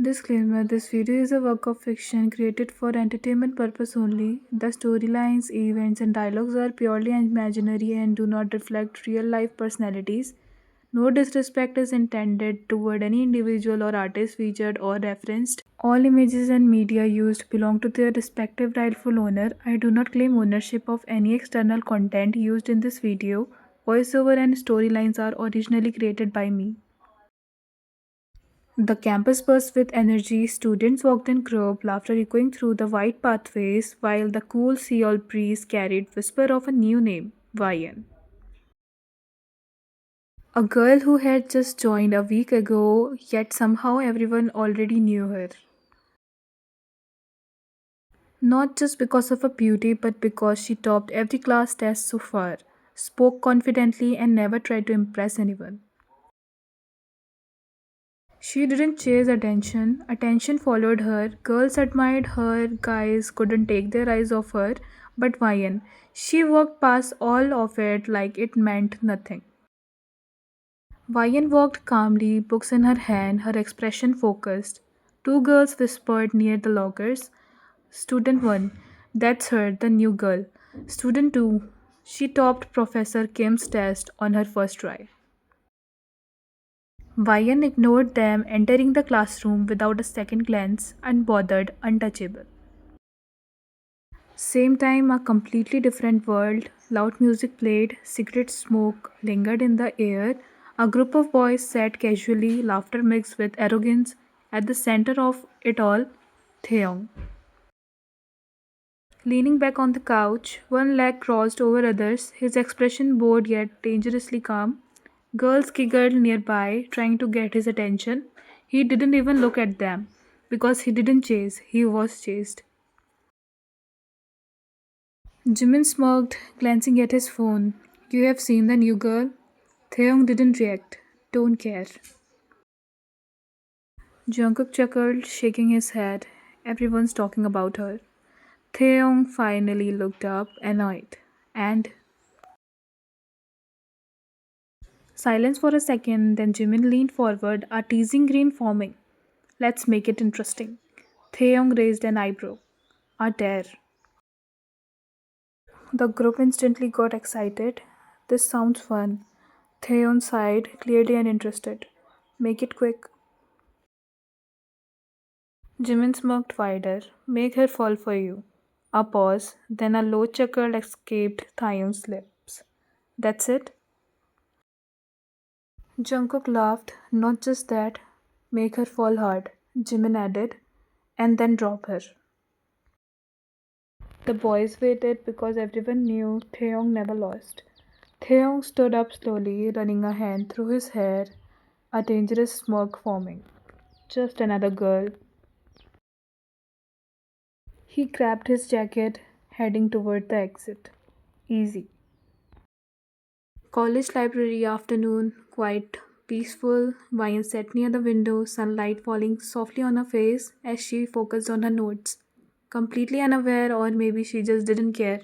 Disclaimer: this video is a work of fiction created for entertainment purpose only. The storylines, events, and dialogues are purely imaginary and do not reflect real life personalities. No disrespect is intended toward any individual or artist featured or referenced. All images and media used belong to their respective rightful owner. I do not claim ownership of any external content used in this video. Voiceover and storylines are originally created by me. The campus buzzed with energy. Students walked in group, laughter echoing through the white pathways, while the cool Seoul breeze carried whisper of a new name, Vian. A girl who had just joined a week ago, yet somehow everyone already knew her. Not just because of her beauty, but because she topped every class test so far, spoke confidently, and never tried to impress anyone. She didn't chase attention. Attention followed her. Girls admired her. Guys couldn't take their eyes off her. But Vian, she walked past all of it like it meant nothing. Vian walked calmly, books in her hand, her expression focused. Two girls whispered near the lockers. Student 1, that's her, the new girl. Student 2, she topped Professor Kim's test on her first try. Vian ignored them, entering the classroom without a second glance, unbothered, untouchable. Same time, a completely different world. Loud music played, cigarette smoke lingered in the air. A group of boys sat casually, laughter mixed with arrogance. At the center of it all, Theong. Leaning back on the couch, one leg crossed over others, his expression bored yet dangerously calm. Girls giggled nearby, trying to get his attention. He didn't even look at them, because he didn't chase, he was chased. Jimin smirked, glancing at his phone. You have seen the new girl? Theong didn't react. Don't care. Jungkook chuckled, shaking his head. Everyone's talking about her. Theong finally looked up, annoyed. And silence for a second, then Jimin leaned forward, a teasing grin forming. Let's make it interesting. Theong raised an eyebrow. A dare. The group instantly got excited. This sounds fun. Theon sighed, clearly uninterested. Make it quick. Jimin smirked wider. Make her fall for you. A pause, then a low chuckle escaped Theon's lips. That's it? Jungkook laughed. Not just that. Make her fall hard, Jimin added, and then drop her. The boys waited because everyone knew Theong never lost. Theong stood up slowly, running a hand through his hair, a dangerous smirk forming. Just another girl. He grabbed his jacket, heading toward the exit. Easy. College library afternoon, quite peaceful. Vian sat near the window, sunlight falling softly on her face as she focused on her notes. Completely unaware, or maybe she just didn't care.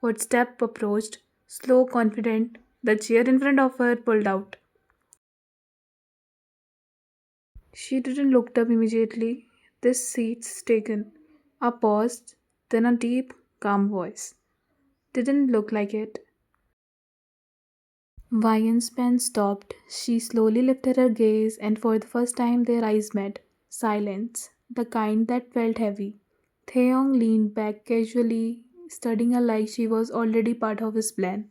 Footstep approached, slow, confident. The chair in front of her pulled out. She didn't look up immediately. This seat's taken. A pause, then a deep, calm voice. Didn't look like it. Vian's pen stopped. She slowly lifted her gaze, and for the first time their eyes met. Silence, the kind that felt heavy. Theong leaned back casually, studying her like she was already part of his plan.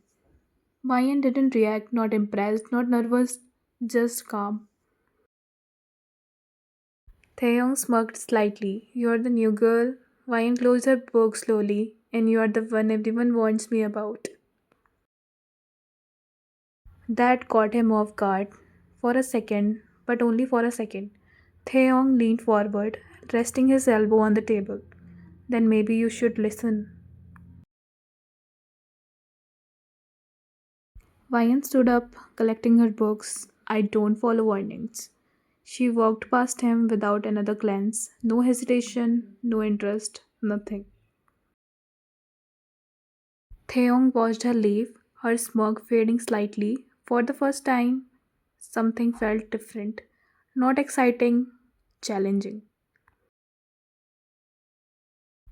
Vian didn't react, not impressed, not nervous, just calm. Taeyong smirked slightly. You're the new girl. Vian closed her book slowly, and you're the one everyone warns me about. That caught him off guard. For a second, but only for a second. Taeyong leaned forward, resting his elbow on the table. Then maybe you should listen. Vian stood up, collecting her books. I don't follow warnings. She walked past him without another glance. No hesitation, no interest, nothing. Theong watched her leave, her smirk fading slightly. For the first time, something felt different. Not exciting, challenging.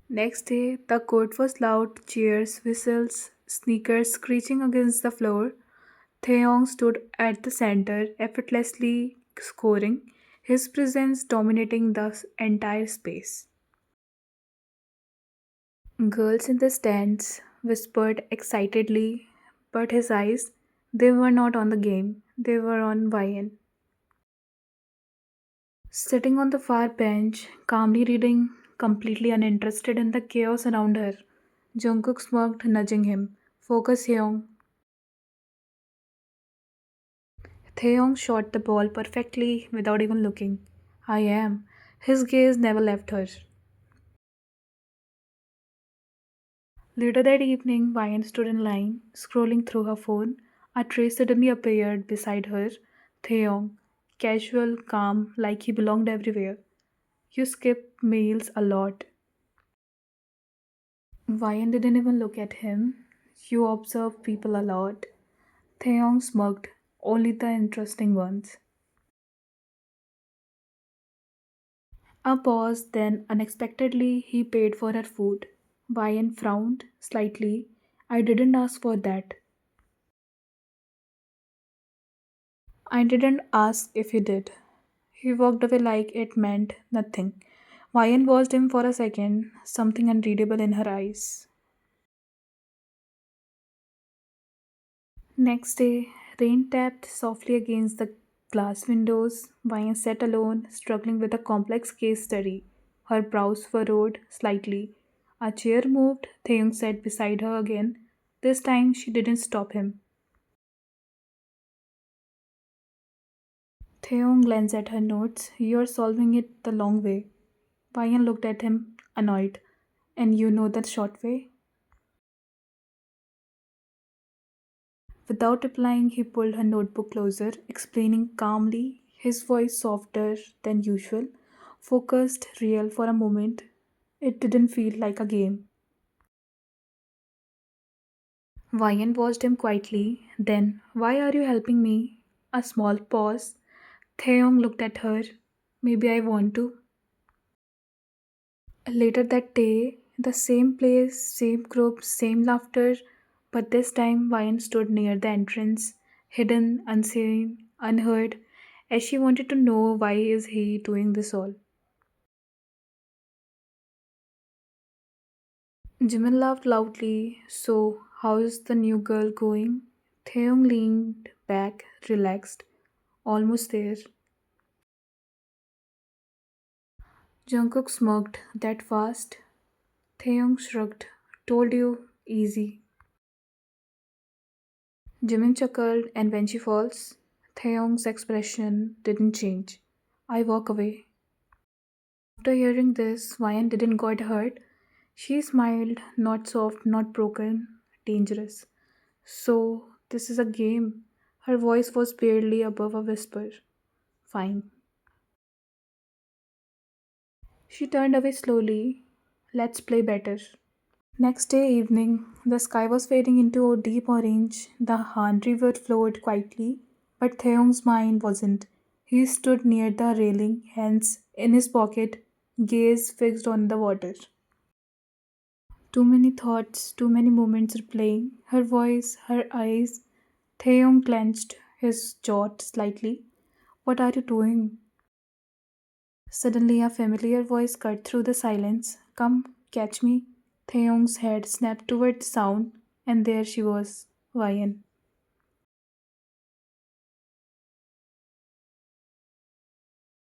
Next day, the court was loud, cheers, whistles, sneakers screeching against the floor. Taeyong stood at the center, effortlessly scoring, his presence dominating the entire space. Girls in the stands whispered excitedly, but his eyes, they were not on the game, they were on Vian. Sitting on the far bench, calmly reading, completely uninterested in the chaos around her, Jungkook smirked, nudging him. Focus, Hyung. Taeyong shot the ball perfectly without even looking. I am. His gaze never left her. Later that evening, Vian stood in line, scrolling through her phone. A tray suddenly appeared beside her. Taeyong, casual, calm, like he belonged everywhere. You skip meals a lot. Vian didn't even look at him. You observe people a lot. Taeyong smirked, only the interesting ones. A pause, then unexpectedly he paid for her food. Vian frowned slightly. I didn't ask for that. I didn't ask if he did. He walked away like it meant nothing. Vian watched him for a second, something unreadable in her eyes. Next day, rain tapped softly against the glass windows. Vian sat alone, struggling with a complex case study. Her brows furrowed slightly. A chair moved. Theung sat beside her again. This time she didn't stop him. Theung glanced at her notes. You're solving it the long way. Vian looked at him, annoyed. And you know the short way? Without replying, he pulled her notebook closer, explaining calmly, his voice softer than usual, focused, real for a moment. It didn't feel like a game. Vian watched him quietly. Then, why are you helping me? A small pause. Theong looked at her. Maybe I want to. Later that day, the same place, same group, same laughter, but this time Vian stood near the entrance, hidden, unseen, unheard, as she wanted to know why is he doing this all. Jimin laughed loudly. So, how is the new girl going? Theung leaned back, relaxed, almost there. Jungkook smirked. That fast? Theung shrugged. Told you, easy. Jimin chuckled, and when she falls, Theong's expression didn't change. I walk away. After hearing this, Vian didn't got hurt. She smiled, not soft, not broken, dangerous. So, this is a game. Her voice was barely above a whisper. Fine. She turned away slowly. Let's play better. Next day evening, the sky was fading into a deep orange. The Han River flowed quietly, but Theong's mind wasn't. He stood near the railing, hands in his pocket, gaze fixed on the water. Too many thoughts, too many moments replaying. Her voice, her eyes. Theong clenched his jaw slightly. What are you doing? Suddenly, a familiar voice cut through the silence. Come, catch me. Theong's head snapped toward the sound, and there she was, Vian.